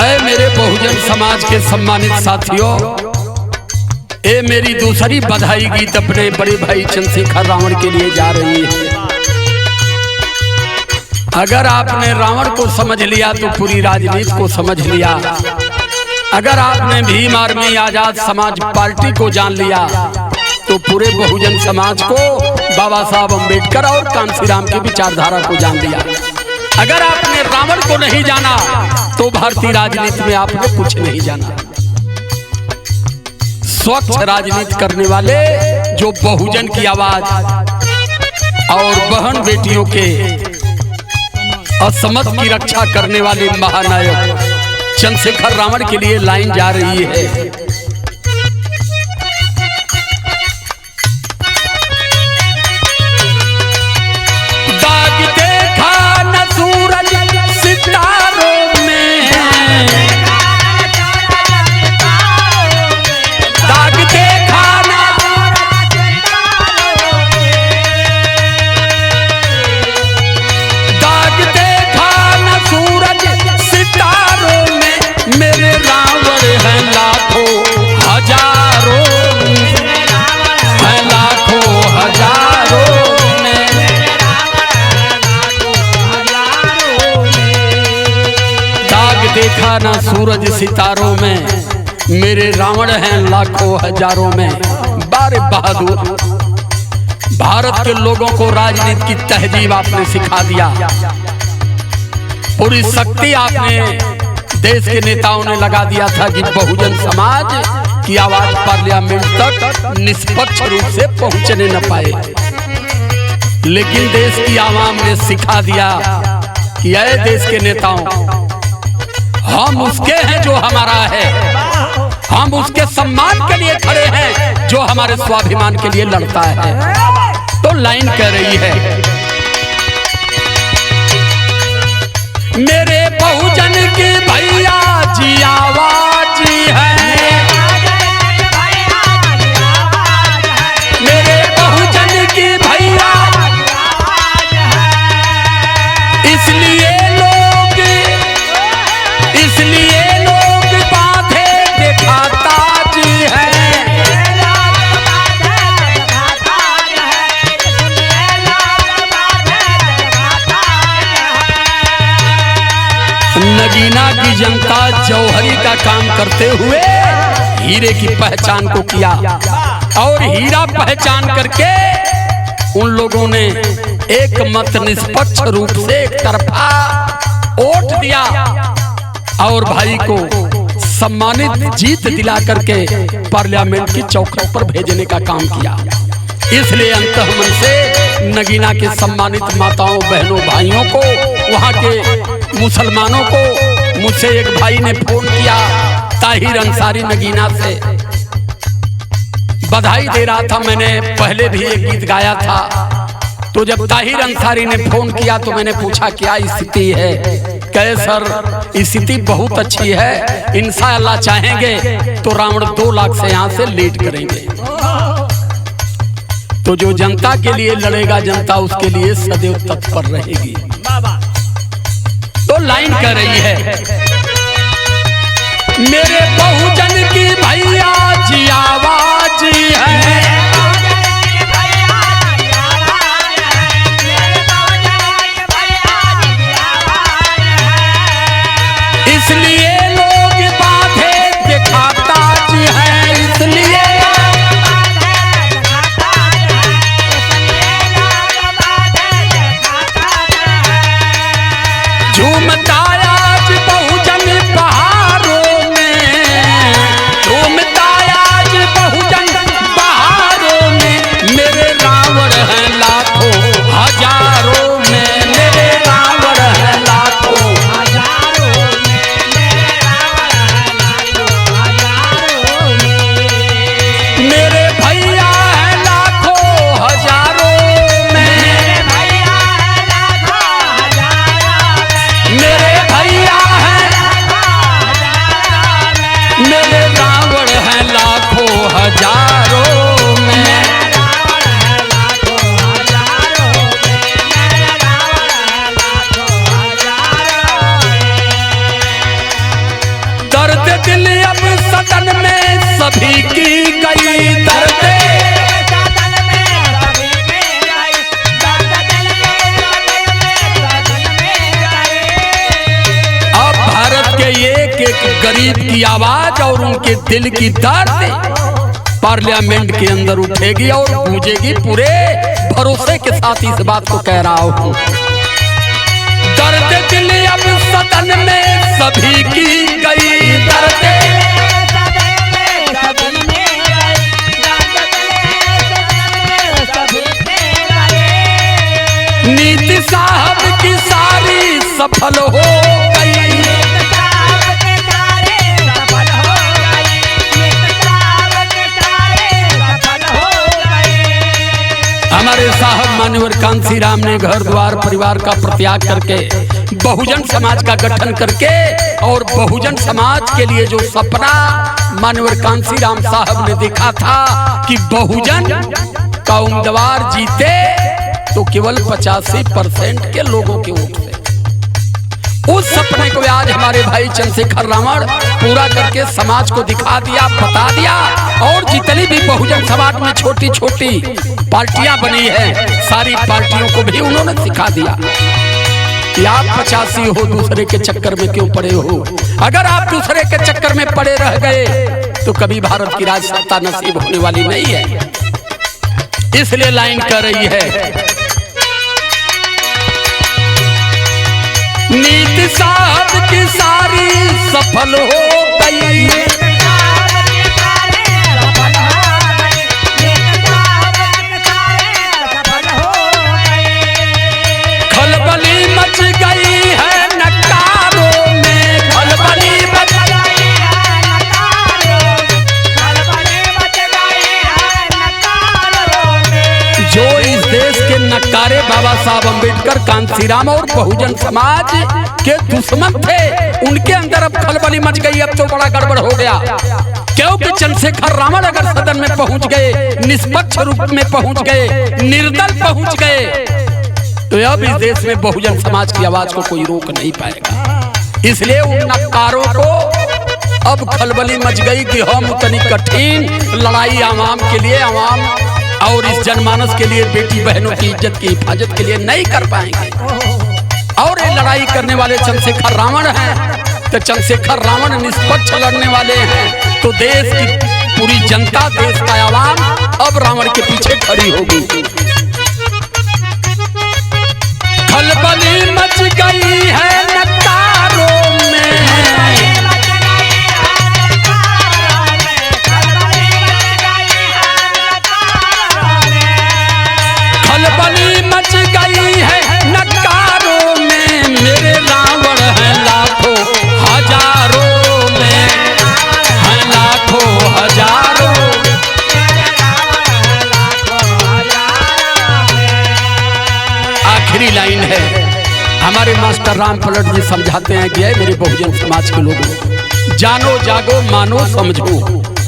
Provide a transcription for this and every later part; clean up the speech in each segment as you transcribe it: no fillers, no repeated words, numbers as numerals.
ऐ मेरे बहुजन समाज के सम्मानित साथियों, ये मेरी दूसरी बधाई गीत अपने बड़े भाई चंद्रशेखर रावण के लिए जा रही है। अगर आपने रावण को समझ लिया तो पूरी राजनीति को समझ लिया। अगर आपने भीम आर्मी आजाद समाज पार्टी को जान लिया तो पूरे बहुजन समाज को बाबा साहब अम्बेडकर और कांशीराम की विचारधारा को जान लिया। अगर आपने रावण को नहीं जाना तो भारतीय राजनीति में आपने कुछ नहीं जाना। स्वच्छ राजनीति करने वाले, जो बहुजन की आवाज और बहन बेटियों के असमत की रक्षा करने वाले महानायक चंद्रशेखर रावण के लिए लाइन जा रही है। दाग देखा न सूरज सितारों में, दाग देखा न, दाग देखा न सूरज सितारों में, मेरे रावण हैं लाखों हजारों हैं, लाखों हजारों में। दाग देखा ना सूरज सितारों में, मेरे रावण हैं लाखों हजारों में। बारे बहादुर, भारत के लोगों को राजनीति की तहजीब आपने सिखा दिया। पूरी शक्ति आपने देश के नेताओं ने लगा दिया था कि बहुजन समाज की आवाज पार्लियामेंट तक निष्पक्ष रूप से पहुंचने न पाए। लेकिन देश की आवाम ने सिखा दिया कि ऐ देश के नेताओं, हम उसके हैं जो हमारा है, हम उसके सम्मान के लिए खड़े हैं जो हमारे स्वाभिमान के लिए लड़ता है। तो लाइन कह रही है, मेरे बहुजन की भैया जी आवाज है, मेरे बहुजन की भैया, इसलिए लोग बाधे दिखाता जी है। नगीना की जनता जौहरी का काम करते हुए हीरे की पहचान को किया और हीरा पहचान करके उन लोगों ने एक मत निष्पक्ष रूप से एक तरफा वोट दिया और भाई को सम्मानित जीत दिला करके पार्लियामेंट की चौखट पर भेजने का काम किया। इसलिए अंतःमन से नगीना के सम्मानित माताओं, बहनों, भाइयों को, वहां के मुसलमानों को, मुझसे एक भाई ने फोन किया ताहिर अंसारी नगीना से, बधाई दे रहा था। मैंने पहले भी एक गीत गाया था, तो जब ताहिर अंसारी ने फोन किया तो मैंने पूछा क्या स्थिति है। कहे सर स्थिति बहुत अच्छी है, इंशाअल्लाह चाहेंगे तो रावण 2 लाख से यहाँ से लीड करेंगे। तो जो जनता के लिए लड़ेगा, जनता उसके लिए सदैव तत्पर रहेगी। तो लाइन कर रही है, मेरे बहुजन की भैया जी आवाज है, इसलिए लोग बाधे दिखाता जी है, इसलिए झूमता आज बहुजन बहारों में, झूमता आज बहुजन बहारों दिल अब सदन में सभी की गई दर्द। अब भारत के एक एक गरीब की आवाज और उनके दिल की दर्द पार्लियामेंट के अंदर उठेगी और गूंजेगी। पूरे भरोसे के साथ इस बात को कह रहा हूं, दर्द दिल अब सदन में सभी की गई दर्द। नीति साहब की सारी सफल हो गई। हमारे साहब माननीय कांसी राम ने घर द्वार परिवार का परित्याग करके बहुजन समाज का गठन करके और बहुजन समाज के लिए जो सपना माननीय कांसी राम साहब ने देखा था कि बहुजन का उम्मीदवार जीते तो केवल 85% के लोगों के वोट से, उस सपने को आज हमारे भाई चंद्रशेखर रावण पूरा करके समाज को दिखा दिया, बता दिया। और जितनी भी बहुजन समाज में छोटी छोटी पार्टियां बनी है, सारी पार्टियों को भी उन्होंने सिखा दिया कि आप 85 हो, दूसरे के चक्कर में क्यों पड़े हो। अगर आप दूसरे के चक्कर में पड़े रह गए तो कभी भारत की राज सत्ता नसीब होने वाली नहीं है। इसलिए लाइन कर रही है, नीति साहब की सारी सफल हो गई। खलबली मच गई है नकारों में, खलबली मच गई है नकारों में। जो इस देश के नकारे बाबा साहब अम्बेडकर, कांसीराम और बहुजन समाज के दुश्मन थे, उनके अंदर अब खलबली मच गई। अब तो बड़ा गड़बड़ हो गया, क्योंकि चंद्रशेखर रावण अगर सदन में पहुंच गए, निष्पक्ष रूप में पहुंच गए, निर्दल पहुंच गए, तो अब इस देश में बहुजन समाज की आवाज को कोई रोक नहीं पाएगा। इसलिए उन नकारों को अब खलबली मच गई कि हम उतनी कठिन लड़ाई आवाम के लिए, आवाम और इस जनमानस के लिए, बेटी बहनों की इज्जत की हिफाजत के लिए नहीं कर पाएंगे। और ये लड़ाई करने वाले चंद्रशेखर रावण हैं, तो चंद्रशेखर रावण निष्पक्ष लड़ने वाले हैं, तो देश की पूरी जनता, देश का आवाम अब रावण के पीछे खड़ी होगी। खलबली मच गई है नकारों में, खलबली मच गई है नकारों में, मेरे रावण हैं लाखों हजारों में, हैं लाखों हजारों। आखिरी लाइन है, हमारे मास्टर राम पलट जी समझाते हैं कि है मेरे बहुजन समाज के लोगों, जानो जागो मानो समझो।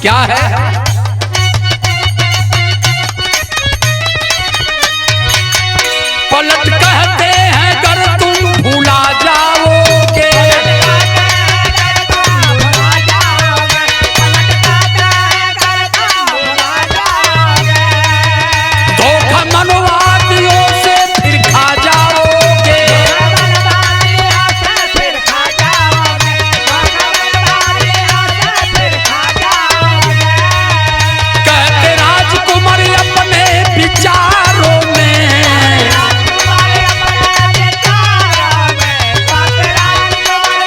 क्या है? पलट कहते हैं अगर तुम भूला जाओगे, धोखा मनवादियों से फिर खा जाओगे, कहते राजकुमार अपने विचारों में,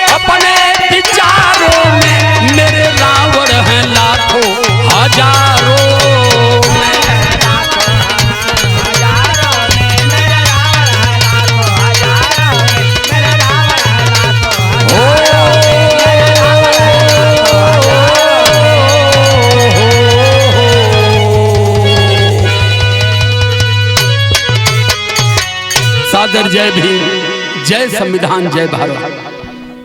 अपने विचारों में, मेरे रावण हैं लाखों हजारों में। सादर जय भीम, जय संविधान, जय भारत।